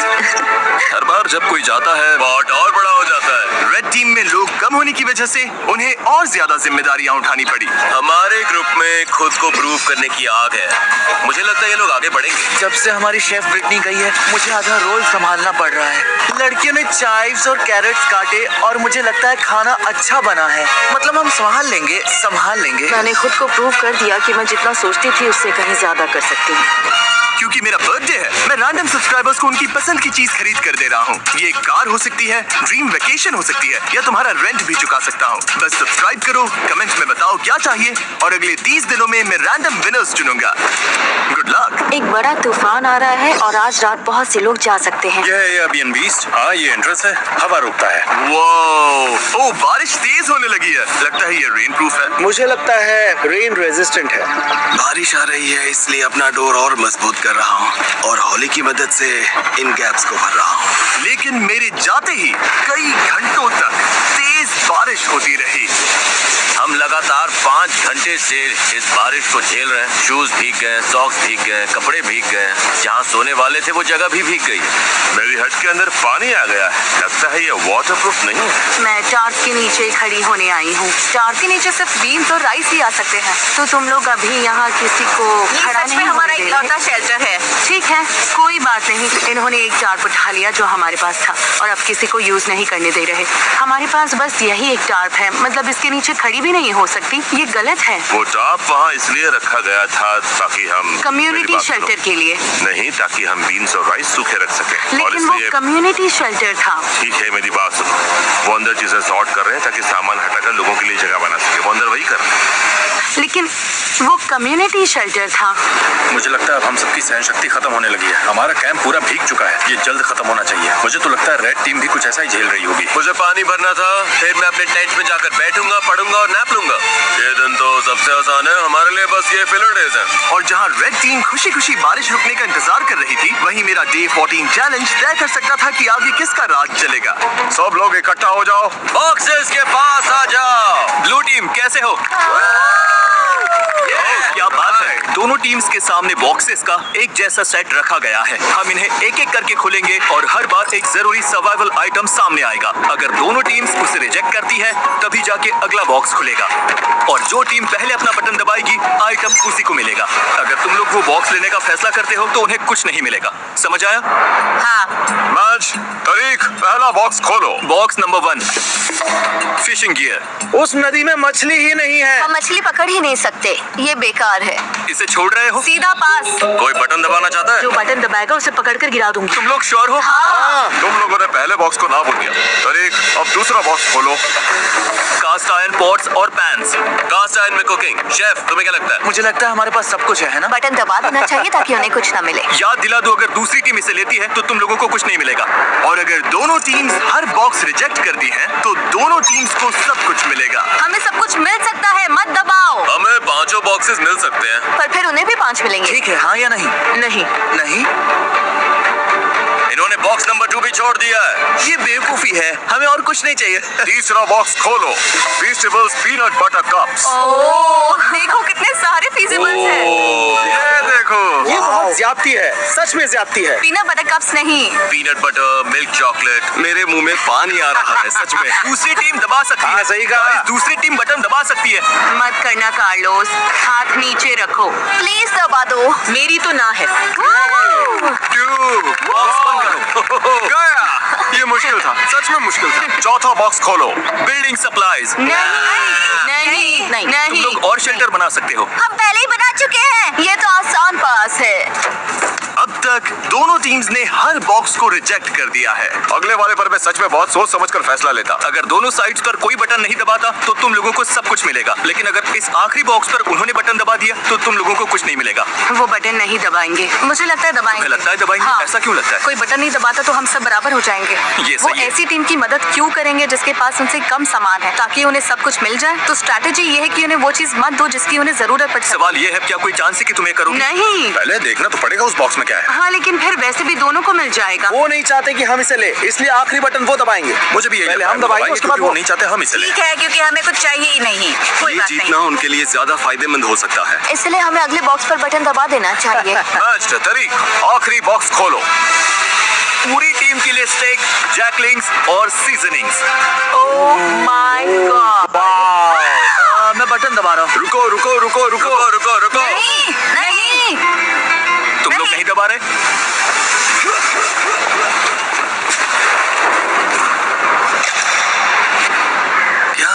हर बार जब कोई जाता है पॉट और बड़ा हो जाता है। रेड टीम में लोग कम होने की वजह से उन्हें और ज्यादा जिम्मेदारियां उठानी पड़ी। हमारे ग्रुप में खुद को प्रूव करने की आग है। मुझे लगता है ये लोग आगे बढ़ेंगे। जब से हमारी शेफ ब्रिटनी गई है मुझे आधा रोल संभालना पड़ रहा है। लड़कियों ने चाइव्स और कैरेट्स काटे और मुझे लगता है खाना अच्छा बना है। मतलब हम संभाल लेंगे। मैंने खुद को प्रूव कर दिया कि मैं जितना सोचती थी उससे कहीं ज्यादा कर सकती हूँ। क्योंकि मेरा बर्थडे है, मैं रैंडम सब्सक्राइबर्स को उनकी पसंद की चीज खरीद कर दे रहा हूँ। ये एक कार हो सकती है, ड्रीम वेकेशन हो सकती है, या तुम्हारा रेंट भी चुका सकता हूँ। बस सब्सक्राइब करो, कमेंट में बताओ क्या चाहिए, और अगले 30 दिनों में मैं रैंडम विनर्स चुनूंगा। Good luck. एक बड़ा तूफान आ रहा है और आज रात बहुत से लोग जा सकते हैं। यह एयरबीएन बीस्ट। हाँ, ये एंट्रेंस है, हवा रोकता है। वो ओ बारिश तेज होने लगी है। लगता है ये रेन प्रूफ है। मुझे लगता है रेन रेजिस्टेंट है। बारिश आ रही है इसलिए अपना डोर और मजबूत कर रहा हूँ और हॉली की मदद से इन गैप्स को भर रहा हूँ। लेकिन मेरे जाते ही कई घंटों तक तेज बारिश होती रही। हम लगातार 5 घंटे से इस बारिश को झेल रहे हैं। शूज भीग गए, सॉक्स भीग गए, कपड़े भीग गए। जहाँ सोने वाले थे वो जगह भी भीग गई। मेरी हट के अंदर पानी आ गया है। लगता है ये वाटरप्रूफ नहीं है। मैं टार्प के नीचे खड़ी होने आई हूँ। टार्प के नीचे सिर्फ बीन्स और राइस ही आ सकते हैं। तो तुम लोग अभी यहाँ किसी को खड़ा नहीं हमारा होने इकलौता देंगे। शेल्टर है। ठीक है, कोई बात नहीं। इन्होंने एक टार्प उठा लिया जो हमारे पास था और अब किसी को यूज नहीं करने दे रहे। हमारे पास बस यही एक टार्प है, मतलब इसके नीचे खड़ी भी नहीं हो सकती। ये गलत है। वो टाप वहाँ इसलिए रखा गया था ताकि हम कम्युनिटी शेल्टर के लिए। नहीं, ताकि हम बीन्स और राइस सूखे रख सकें। लेकिन वो कम्युनिटी शेल्टर था। ठीक है, मेरी बात सुनो। वो अंदर चीजें सॉर्ट कर रहे हैं ताकि सामान हटाकर लोगों के लिए जगह बना सके। वो अंदर वही कर रहे हैं। लेकिन वो कम्युनिटी शेल्टर था। मुझे लगता है अब हम सबकी सहन शक्ति खत्म होने लगी है। हमारा कैंप पूरा भीग चुका है। ये जल्द खत्म होना चाहिए। मुझे तो लगता है रेड टीम भी कुछ ऐसा ही झेल रही होगी। मुझे पानी भरना था, फिर मैं अपने टेंट में जाकर बैठूंगा, पढ़ूंगा और नैप लूंगा। ये दिन तो सबसे आसान है हमारे लिए। बस ये फिलर डेज है। और जहाँ रेड टीम खुशी खुशी बारिश रुकने का इंतजार कर रही थी, वहीं मेरा डे 14 चैलेंज तय कर सकता था कि आगे किसका राज चलेगा। सब लोग इकट्ठा हो जाओ, बॉक्सेस के पास आ जाओ। ब्लू टीम कैसे हो? क्या बात है। दोनों टीम्स के सामने बॉक्सेस का एक जैसा सेट रखा गया है। हम इन्हें एक एक करके खोलेंगे और हर बार एक जरूरी सर्वाइवल आइटम सामने आएगा। अगर दोनों टीम्स उसे रिजेक्ट करती है तभी जाके अगला बॉक्स खुलेगा और जो टीम पहले अपना बटन दबाएगी आइटम उसी को मिलेगा। अगर तुम लोग वो बॉक्स लेने का फैसला करते हो तो उन्हें कुछ नहीं मिलेगा। समझ आया? हाँ। मैच तारीख, पहला बॉक्स खोलो। Box number 1, fishing gear. उस नदी में मछली ही नहीं है। हम मछली पकड़ ही नहीं सकते। ये बेकार है। इसे छोड़ रहे हो? सीधा पास। कोई बटन दबाना चाहता है? जो बटन दबाएगा उसे पकड़कर गिरा दूंगी। तुम लोग श्योर हो? तुम लोगों ने पहले बॉक्स को ना बोल दिया। तारीख, अब दूसरा बॉक्स खोलो। कास्ट आयरन पॉट्स और पैन्स। कास्ट आयरन में कुकिंग। शेफ, तुम्हें क्या लगता है? मुझे लगता है हमारे पास सब कुछ है ना? बटन दबा देना चाहिए ताकि उन्हें कुछ न मिले। याद दिला दो, अगर दूसरी टीम इसे लेती है तो तुम लोगों को कुछ नहीं मिलेगा। और अगर दोनों टीम्स हर बॉक्स रिजेक्ट कर दी हैं, तो दोनों टीम्स को सब कुछ मिलेगा। हमें सब कुछ मिल सकता है, मत दबाओ। हमें 5 बॉक्सेस मिल सकते हैं। पर फिर उन्हें भी 5 मिलेंगे। ठीक है, हाँ या नहीं? नहीं। इन्होंने बॉक्स नंबर 2 भी छोड़ दिया है। ये बेवकूफी है। हमें और कुछ नहीं चाहिए। तीसरा बॉक्स खोलो। फीस्टेबल्स पीनट बटर कप्स। ओह, देखो कितने सारे फीजिबल्स हैं। ये देखो, ये बहुत ज्यादती है। सच में ज्यादती है। पीनट बटर कप्स नहीं। Peanut butter, milk chocolate. मेरे मुंह में पानी आ रहा है सच में। दूसरी टीम दबा सकती है। हाँ, सही कहा। Guys, दूसरी टीम बटन दबा सकती है। मत करना कार्लोस, हाथ नीचे रखो। प्लीज दबा दो। मेरी तो ना है। बॉक्स बंद करो। गया। ये मुश्किल था, सच में मुश्किल था। चौथा बॉक्स खोलो। Building supplies. नहीं। तुम लोग और शेल्टर बना सकते हो। हम पहले ही बना चुके हैं। ये तो आसान पास है। अब तक दोनों टीम्स ने हर बॉक्स को रिजेक्ट कर दिया है। अगले वाले पर मैं सच में बहुत सोच समझकर फैसला लेता। अगर दोनों साइड्स पर कोई बटन नहीं दबाता तो तुम लोगों को सब कुछ मिलेगा। लेकिन अगर इस आखिरी बॉक्स पर उन्होंने बटन दबा दिया तो तुम लोगों को कुछ नहीं मिलेगा। वो बटन नहीं दबाएंगे। मुझे लगता है दबाएंगे। तुम्हें लगता है दबाएंगे? हाँ। ऐसा क्यों लगता है? कोई बटन नहीं दबाता तो हम सब बराबर हो जाएंगे। ये वो सही है। ऐसी टीम की मदद क्यों करेंगे जिसके पास उनसे कम सामान है, ताकि उन्हें सब कुछ मिल जाए? तो स्ट्रैटेजी ये है कि उन्हें वो चीज मत दो जिसकी उन्हें जरूरत पड़ सके। सवाल ये है क्या कोई चांस है कि तुम्हें करोगे? नहीं। पहले देखना तो पड़ेगा उस बॉक्स में क्या है। हाँ, लेकिन फिर वैसे भी दोनों को मिल जाएगा। वो नहीं चाहते कि हम इसे ले, इसलिए आखिरी बटन वो दबाएंगे। मुझे भी यही पहले लगता है, हम दबाएंगे, उसके बाद क्योंकि वो नहीं चाहते हम इसे लें। ठीक है, क्योंकि हमें कुछ चाहिए ही नहीं। कोई ये बात जीतना नहीं। उनके लिए ज्यादा फायदेमंद हो सकता है। इसलिए हमें अगले बॉक्स पर बटन दबा देना चाहिए। बेस्ट तरीक, आखिरी बॉक्स खोलो। पूरी टीम के लिए स्टेक, जैकलिंग्स और सीजनिंग्स। Oh my God. मैं बटन दबा रहा हूँ। रुको रुको रुको रुको रुको रुको। नहीं, नहीं। तुम लोग नहीं दबा रहे? क्या?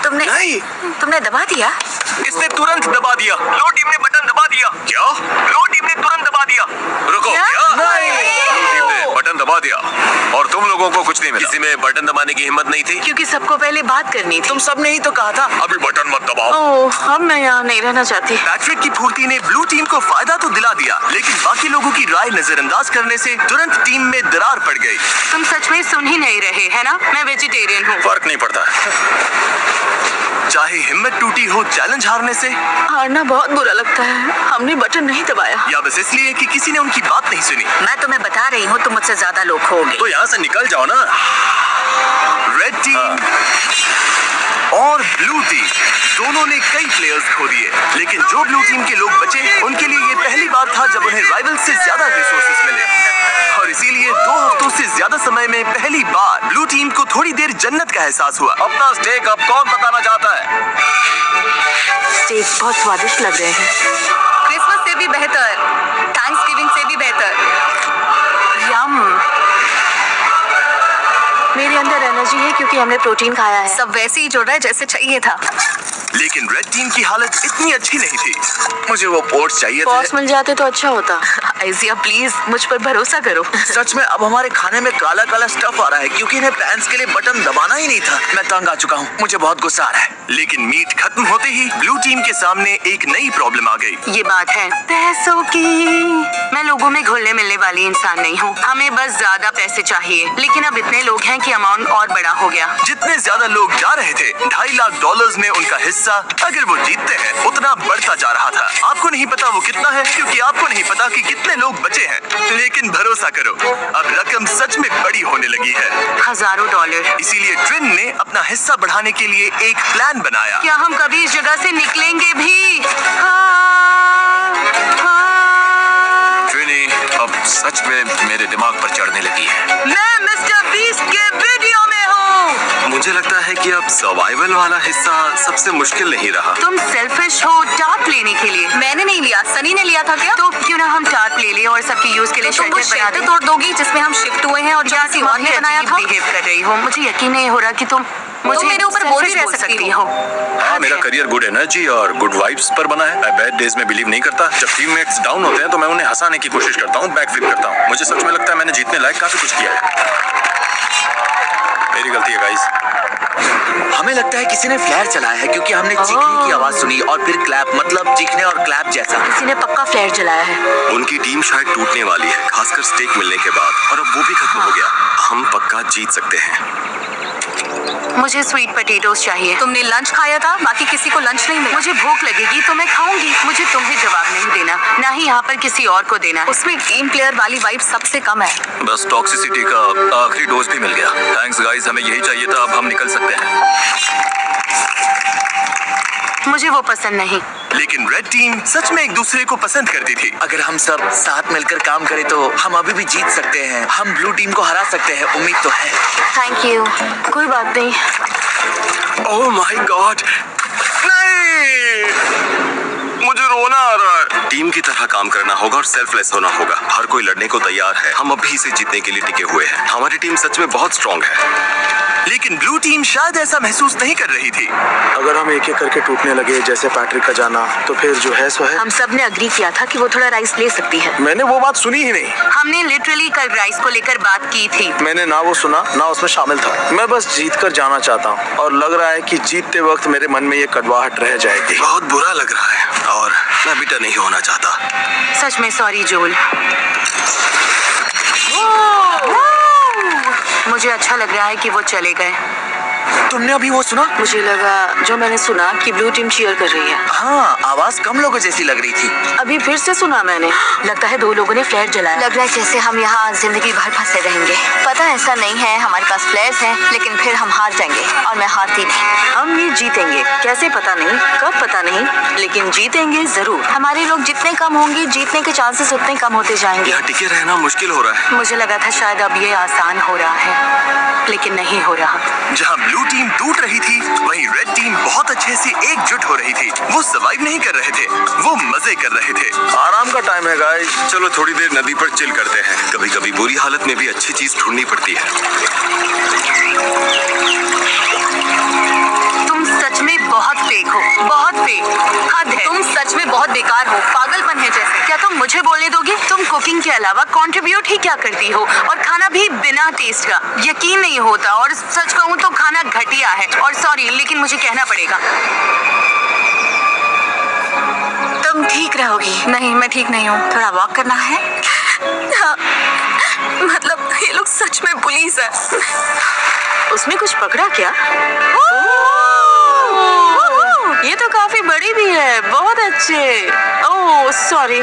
तुमने दबा दिया? इसने तुरंत दबा दिया। लो टीम ने बटन दबा दिया। क्या? लो टीम ने तुरंत दबा दिया। रुको, क्या? क्या? नहीं। लो टीम ने बटन दबा दिया और तुम लोगों को कुछ नहीं मिला। किसी में बटन दबाने की हिम्मत नहीं थी। क्योंकि सबको पहले बात करनी थी। तुम सबने ही तो कहा था। अभी बटन मत दबाओ। ओह, अब मैं यहाँ नहीं रहना चाहती। पैट्रिक की फुर्ती ने ब्लू टीम को फायदा तो दिला दिया, लेकिन बाकी लोगों की राय नजरअंदाज करने से तुरंत टीम में दरार पड़ गई। तुम सच में सुन ही नहीं रहे, है ना? मैं वेजिटेरियन हूँ। फर्क नहीं पड़ता। चाहे हिम्मत टूटी हो चैलेंज हारने से, हारना बहुत बुरा लगता है। हमने बटन नहीं दबाया। या बस इसलिए कि किसी ने उनकी बात नहीं सुनी। मैं तुम्हें बता रही हूँ, तुम मुझसे ज्यादा लोग खोगे। तो यहाँ से निकल जाओ ना। रेड टीम और ब्लू टीम दोनों ने कई प्लेयर्स खो दिए, लेकिन जो ब्लू टीम के लोग बचे उनके लिए ये पहली बार था जब उन्हें राइवल से ज्यादा रिसोर्सेस मिले, और इसीलिए 2 हफ्तों से ज्यादा समय में पहली बार ब्लू टीम को थोड़ी देर जन्नत का एहसास हुआ। अपना स्टेक अब कौन पकाना चाहता है? स्टेक बहुत स्वादिष्ट लग रहे हैं। क्रिसमस से भी बेहतर, थैंक्सगिविंग से भी बेहतर। यम। मेरे अंदर एनर्जी है क्योंकि हमने प्रोटीन खाया है। सब वैसे ही जुड़ रहा है जैसे चाहिए था। लेकिन रेड टीम की हालत इतनी अच्छी नहीं थी। मुझे वो पोर्ट्स चाहिए बॉस थे। मिल जाते तो अच्छा होता। आइजिया प्लीज मुझ पर भरोसा करो। सच में अब हमारे खाने में काला काला स्टफ आ रहा है क्योंकि इन्हें पैंस के लिए बटन दबाना ही नहीं था। मैं तंग आ चुका हूँ, मुझे बहुत गुस्सा आ रहा है। लेकिन मीट खत्म होते ही ब्लू टीम के सामने एक नई प्रॉब्लम आ गई। ये बात है पैसों की। मैं लोगों में घुलने मिलने वाली इंसान नहीं हूँ। हमें बस ज्यादा पैसे चाहिए, लेकिन अब इतने लोग हैं कि अमाउंट और बड़ा हो गया। जितने ज्यादा लोग जा रहे थे, $2.5 लाख में उनका हिस्सा अगर वो जीतते हैं उतना बढ़ता जा रहा था। आपको नहीं पता वो कितना है, क्योंकि आपको नहीं पता कि कितने लोग बचे हैं। लेकिन भरोसा करो, अब रकम सच में बड़ी होने लगी है। हजारों डॉलर। इसीलिए ट्रिन ने अपना हिस्सा बढ़ाने के लिए एक प्लान बनाया। क्या हम कभी इस जगह से निकलेंगे भी? हाँ, हाँ। ट्रिनी अब सच में मेरे दिमाग पर चढ़ने लगी है। मैं मिस्टर बीस्ट के वीडियो में हूँ। मुझे लगता है कि अब सर्वाइवल वाला हिस्सा सबसे मुश्किल नहीं रहा। तुम सेल्फिश हो टार्प लेने के लिए। मैंने नहीं लिया, सनी ने लिया था। क्या? तो क्यों ना हम टार्प ले लें और सबके यूज के लिए शेल्टर बना दें। तोड़ दोगी जिसमें हम शिफ्ट हुए हैं और जहाँ से और ने बनाया था। बिहेव कर रही हो, मुझे यकीन नहीं हो रहा कि तुम मुझे मेरे ऊपर बोल भी रह सकती हो। हाँ, मेरा करियर गुड एनर्जी और गुड वाइब्स पर बना है। मैं बैड डेज में बिलीव नहीं करता। जब टीममेट्स डाउन होते हैं तो मैं उन्हें हंसाने की कोशिश करता हूँ, बैकफ्लिप करता हूँ। मुझे सच में लगता है मैंने जीतने लायक काफी कुछ किया है। मेरी गलती है गाइस। हमें लगता है किसी ने फ्लेयर चलाया है क्योंकि हमने चीखने की आवाज सुनी और फिर क्लैप, मतलब चीखने और क्लैप जैसा। किसी ने पक्का फ्लेयर जलाया है। उनकी टीम शायद टूटने वाली है, खासकर स्टेक मिलने के बाद, और अब वो भी खत्म हो गया। हम पक्का जीत सकते हैं। मुझे स्वीट पोटैटोस चाहिए। तुमने लंच खाया था, बाकी किसी को लंच नहीं मिला। मुझे भूख लगेगी तो मैं खाऊंगी। मुझे तुम्हें जवाब नहीं देना, ना ही यहाँ पर किसी और को देना। उसमें टीम प्लेयर वाली वाइब सबसे कम है। बस टॉक्सिसिटी का आखिरी डोज भी मिल गया। थैंक्स गाइस, हमें यही चाहिए था। अब हम निकल सकते हैं। मुझे वो पसंद नहीं। लेकिन रेड टीम सच में एक दूसरे को पसंद करती थी। अगर हम सब साथ मिलकर काम करें तो हम अभी भी जीत सकते हैं। हम ब्लू टीम को हरा सकते हैं, उम्मीद तो है। Thank you. कोई बात नहीं। ओह माय गॉड, नहीं, मुझे रोना आ रहा है। टीम की तरह काम करना होगा और सेल्फलेस होना होगा। हर कोई लड़ने को तैयार है। हम अभी इसे जीतने के लिए टिके हुए हैं। हमारी टीम सच में बहुत स्ट्रांग है। लेकिन ब्लू टीम शायद ऐसा महसूस नहीं कर रही थी। अगर हम एक एक करके टूटने लगे जैसे पैट्रिक का जाना, तो फिर जो है सो है। हम सब ने अग्री किया था कि वो थोड़ा राइस ले सकती है। मैंने वो बात सुनी ही नहीं। हमने लिटरली कल राइस को लेकर बात की थी। मैंने ना वो सुना ना उसमें शामिल था। मैं बस जीत कर जाना चाहता हूँ और लग रहा है कि जीतते वक्त मेरे मन में ये कड़वाहट रह जाएगी। बहुत बुरा लग रहा है और मैं बिटर नहीं होना चाहता। सच में सॉरी जोल। मुझे अच्छा लग रहा है कि वो चले गए। तुमने अभी वो सुना? मुझे लगा जो मैंने सुना कि ब्लू टीम चीयर कर रही है। हाँ, आवाज कम लोगों जैसी लग रही थी। अभी फिर से सुना मैंने। लगता है 2 लोगों ने फ्लैट जलाया। लग रहा है जैसे हम यहाँ जिंदगी भर फंसे रहेंगे। पता है ऐसा नहीं है, हमारे पास फ्लैर्स हैं, लेकिन फिर हम हार जाएंगे और मैं हारती नहीं। हम ये जीतेंगे, कैसे पता नहीं, कब पता नहीं, लेकिन जीतेंगे जरूर। हमारे लोग जितने कम होंगे, जीतने के चांसेस उतने कम होते जाएंगे। यहाँ टिके रहना मुश्किल हो रहा है। मुझे लगा था शायद अब ये आसान हो रहा है, लेकिन नहीं हो रहा। जहां ब्लू टीम टूट रही थी, वहीं रेड टीम बहुत अच्छे से एकजुट हो रही थी। वो सर्वाइव नहीं कर रहे थे, वो मजे कर रहे थे। आराम का टाइम है गाइस। चलो थोड़ी देर नदी पर चिल करते हैं। कभी कभी बुरी हालत में भी अच्छी चीज ढूंढनी पड़ती है। तुम सच में बहुत फेक हो, बहुत फेक। हद है। तुम सच में बहुत बेकार हो, पागलपन है जैसे। क्या तुम मुझे बोलने दोगे? तुम कुकिंग के अलावा कंट्रीब्यूट ही क्या करती हो, और खाना भी बिना टेस्ट का। यकीन नहीं होता, और सच कहूँ तो खाना घटिया है। और सॉरी, लेकिन मुझे कहना पड़ेगा। तुम ठीक रहोगी? नहीं, मैं ठीक नहीं हूँ। थोड़ा वॉक करना है? हाँ, मतलब ये लोग सच में पुलिस है। उसने कुछ पकड़ा क्या? ये तो काफी बड़ी भी है। बहुत अच्छे। Oh sorry.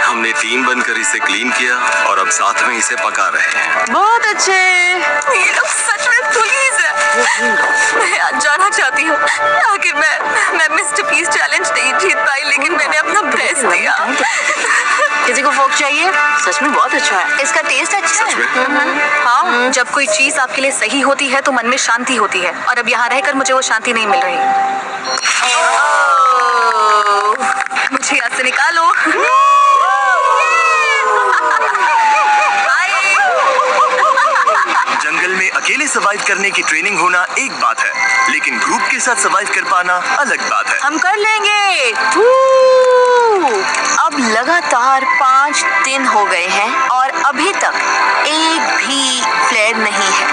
हमने टीम बनकर इसे क्लीन किया और अब साथ में इसे पका रहे हैं। बहुत अच्छे। ये लोग सच में पुलिस है। मैं आज जाना चाहती हूँ। आखिर मैं मिस्टर पीस चैलेंज नहीं जीत पाई, लेकिन मैंने अपना बेस्ट दिया। किसी को फोक चाहिए? सच में बहुत अच्छा है। इसका टेस्ट अच्छा है। हाँ, जब कोई चीज आपके लिए सही होती है तो मन में शांति होती है, और अब यहाँ रहकर मुझे वो शांति नहीं मिल रही। मुझे यहाँ से निकालो। जंगल में अकेले सर्वाइव करने की ट्रेनिंग होना एक बात है, लेकिन ग्रुप के साथ सर्वाइव कर पाना अलग बात है। हम कर लेंगे। अब लगातार 5 दिन हो गए हैं और अभी तक एक भी फ्लेयर नहीं है।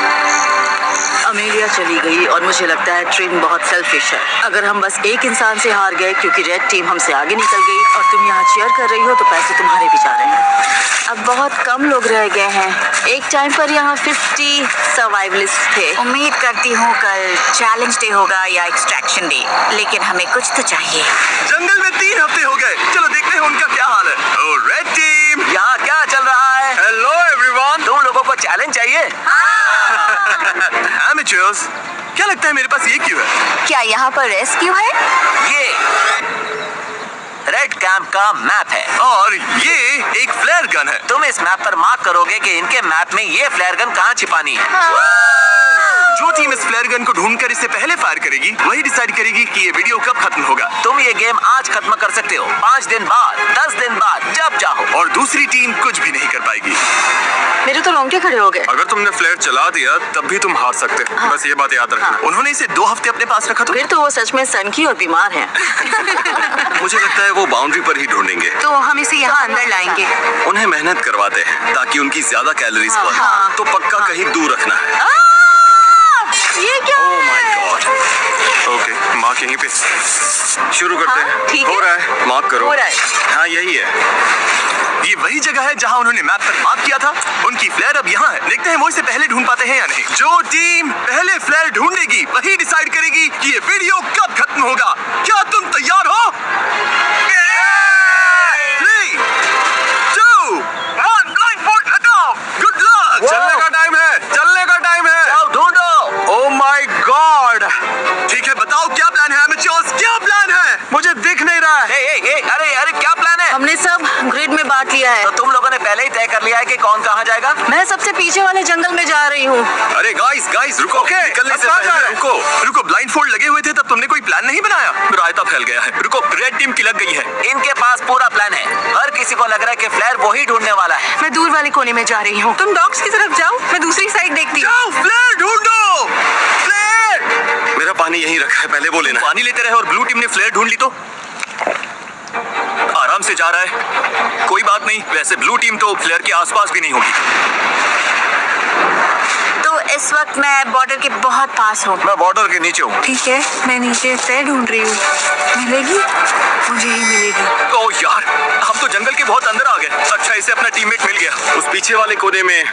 अमेलिया चली गई और मुझे लगता है ट्रिम बहुत सेल्फिश है। अगर हम बस एक इंसान से हार गए क्योंकि रेड टीम हमसे आगे निकल गई और तुम यहाँ चीयर कर रही हो, तो पैसे तुम्हारे भी जा रहे हैं। अब बहुत कम लोग रह गए हैं। एक टाइम पर यहाँ 50 सर्वाइवलिस्ट थे। उम्मीद करती हूँ कल चैलेंज डे होगा या एक्सट्रैक्शन डे, लेकिन हमें कुछ तो चाहिए। जंगल में 3 हफ्ते हो गए। चलो देखते हैं उनका क्या हाल है। ओ रेड टीम, यहाँ क्या चल रहा है? Hello everyone. तुम लोगों को चैलेंज चाहिए? Amateurs, क्या लगता है मेरे पास ये क्यों है? क्या यहाँ पर रेस्क्यू है? ये रेड कैंप का मैप है और ये एक फ्लेयर गन है। तुम इस मैप पर मार्क करोगे कि इनके मैप में ये फ्लेयर गन कहाँ छिपानी है। जो टीम इस फ्लेयर गन को ढूंढकर इसे पहले फायर करेगी, वही डिसाइड करेगी कि ये वीडियो कब खत्म होगा। तुम ये गेम आज खत्म कर सकते हो, 5 दिन बाद, 10 दिन बाद, जब चाहो। और दूसरी टीम कुछ भी नहीं कर पाएगी। मेरे तो रोंगटे खड़े हो गए। अगर तुमने फ्लेयर चला दिया तब भी तुम हार सकते हो। बस ये बात याद रखना। उन्होंने इसे 2 हफ्ते अपने पास रखा फिर तो वो सच में सनकी और बीमार है। मुझे लगता है वो बाउंड्री पर ही ढूंढेंगे। तो हम इसे यहाँ अंदर लाएंगे। उन्हें मेहनत करवाते हैं ताकि उनकी ज्यादा कैलोरीज हाँ, बढ़े। हाँ। तो पक्का कहीं दूर रखना है। ये क्या ओह माय है? गॉड। ओके, मार्क यहीं पे। शुरू करते हाँ, हैं। ठीक हो है। रहा है, मार्क करो। हो रहा है। हाँ यही है। ये वही जगह है जहां उन्होंने मैप पर मार्क किया था। उनकी फ्लेयर अब यहाँ है। देखते हैं वो इसे पहले ढूंढ पाते हैं या नहीं। जो टीम पहले फ्लेयर ढूंढेगी वही डिसाइड करेगी कि ये वीडियो कब खत्म होगा। क्या तुम तैयार हो? 3, 2, 1, ब्लाइंडफोल्ड हटाओ। Good luck. चलने का टाइम है, चलने का टाइम है। जाओ ढूंढो। Oh my God. ठीक है, बताओ क्या प्लान है एमेच्योर्स? क्या प्लान है? मुझे दिख नहीं रहा है। अरे क्या प्लान है? हमने सब ग्रिड में बांट लिया है। तो तुम लोगों ने पहले ही तय कर लिया है कि कौन कहाँ जाएगा? मैं सबसे पीछे वाले जंगल में जा रही हूँ। अरे गाइस रुको। निकलने से अब कहाँ जा पहले रहे हैं? रुको। ब्लाइंडफोल्ड लगे हुए थे तब तुमने कोई प्लान नहीं बनाया? रायता फैल गया है। रुको, रेड टीम की लग गई है। इनके पास पूरा प्लान है। हर किसी को लग रहा है कि फ्लेयर वही ढूंढने वाला है। मैं दूर वाले कोने में जा रही हूँ। तुम डॉग्स की तरफ जाओ, मैं दूसरी साइड देखती हूँ। जाओ, फ्लेयर ढूंढो। फ्लेयर। मेरा पानी यहीं रखा है, पहले वो लेना। पानी लेते रहे और ब्लू टीम ने फ्लेयर ढूंढ ली तो आराम से जा रहा है। कोई बात नहीं, वैसे ब्लू टीम तो फ्लेयर के आसपास भी नहीं होगी। तो इस वक्त मैं बॉर्डर के बहुत पास हूँ। मैं बॉर्डर के नीचे हूँ। ठीक है, मैं नीचे फ्लेयर ढूंढ रही हूँ। मिलेगी? मुझे ही मिलेगी। ओ यार, हम तो जंगल के बहुत अंदर आ गए। अच्छा, इसे अपना टीममेट मिल गया। उस पीछे वाले कोने में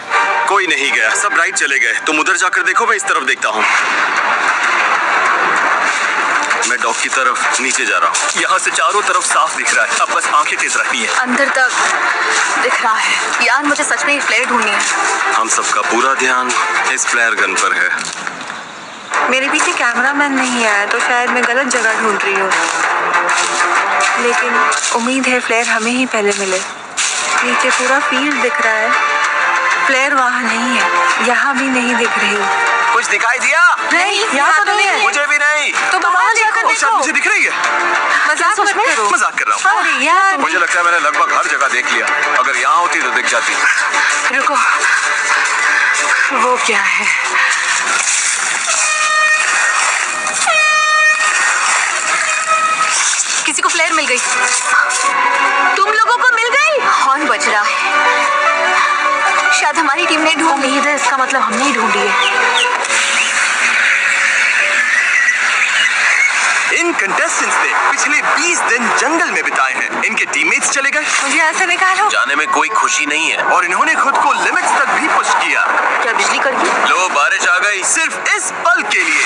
कोई नहीं गया, सब राइट चले गए। तुम उधर जाकर देखो, मैं इस तरफ देखता हूँ। मैं डॉग की तरफ नीचे जा रहा हूँ। यहाँ से चारों तरफ साफ दिख रहा है, अब बस आंखें तेज रखनी है। अंदर तक दिख रहा है। यार मुझे सच में एक फ्लेयर ढूंढनी है। हम सबका पूरा ध्यान इस फ्लेयर गन पर है। मेरे पीछे कैमरामैन नहीं आया तो शायद मैं गलत जगह ढूंढ रही हूँ, लेकिन उम्मीद है फ्लेयर हमें ही पहले मिले। नीचे पूरा फील्ड दिख रहा है, फ्लेयर वहाँ नहीं है, यहाँ भी नहीं दिख रही। कुछ दिखाई दिया? नहीं, यहाँ तो नहीं है। मुझे भी नहीं। तो वहाँ जाकर ओ, शायद मुझे दिख रही है। मजाक मत करो। मजाक कर रहा हूँ। अरे यार, मुझे लगता है मैंने लगभग हर जगह देख लिया। अगर यहाँ होती तो दिख जाती। रुको, वो क्या है? किसी को फ्लेयर मिल गई। तुम लोगों को मिल गई? हॉर्न बज रहा है। शायद हमारी टीम ने ढूंढ ली है, इसका मतलब हमने ही ढूंढी है। इन कंटेस्टेंट्स ने पिछले 20 दिन जंगल में बिताए हैं। इनके टीममेट्स चले गए मुझे ऐसे निकालो। जाने में कोई खुशी नहीं है। और इन्होंने खुद को लिमिट्स तक भी पुश किया, क्या बिजली कड़की? लो, बारिश आ गई। सिर्फ इस पल के लिए।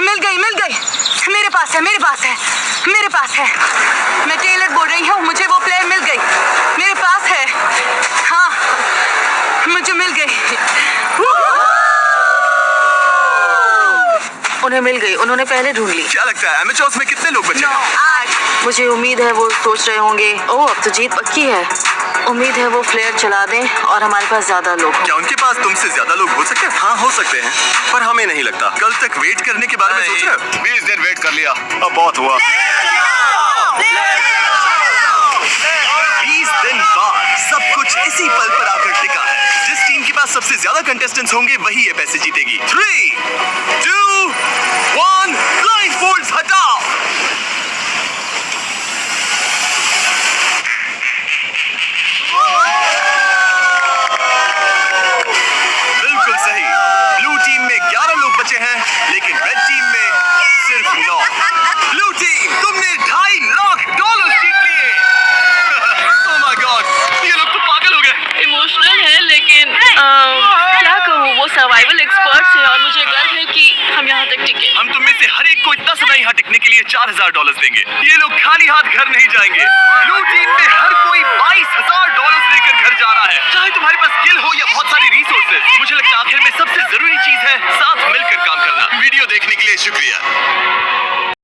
मिल गई, मिल गई। मेरे पास है, मेरे पास है, मेरे पास है। मैं टेलर बोल रही हूँ, मुझे वो प्लेयर मिल गई। मेरे पास है। हाँ, मुझे मिल गई। उन्हें मिल गई, उन्होंने पहले ढूंढ ली। क्या लगता है एमेचर्स में कितने लोग बचे हैं? 8। मुझे उम्मीद है वो सोच रहे होंगे, ओह अब तो जीत पक्की है। उम्मीद है वो फ्लेयर चला दें और हमारे पास ज्यादा लोग हों। क्या उनके पास तुमसे ज्यादा लोग हो सकते हैं? हाँ, हो सकते हैं, पर हमें नहीं लगता। कल तक वेट करने के बारे में सोच रहे हो? 20 दिन वेट कर लिया, अब बहुत हुआ। 20 दिन बाद सब कुछ इसी पल पर आकर टिका है। जिस टीम के पास सबसे ज्यादा कंटेस्टेंट्स होंगे वही ये पैसे जीतेगी। 3, 2, 1, ब्लाइंडफोल्ड्स हटाओ। बिल्कुल सही। ब्लू टीम में 11 लोग बचे हैं, लेकिन रेड टीम में सिर्फ 9। ब्लू टीम, तुमने $2.5 लाख जीत लिए। Oh my God, ये लोग तो पागल हो गए। इमोशनल है, लेकिन क्या कहूँ, वो सर्वाइवल एक्सपर्ट्स है और मुझे गर्व है कि हम यहाँ तक टिके। हम तुम में से हर एक को इतना समय यहाँ टिकने के लिए $4000 देंगे। ये लोग खाली हाथ घर नहीं जाएंगे। ब्लू टीम में हर कोई $22000 लेकर घर जा रहा है। चाहे तुम्हारे पास स्किल हो या बहुत सारी रिसोर्सेज, मुझे लगता है आखिर में सबसे जरूरी चीज है साथ मिलकर काम करना। वीडियो देखने के लिए शुक्रिया।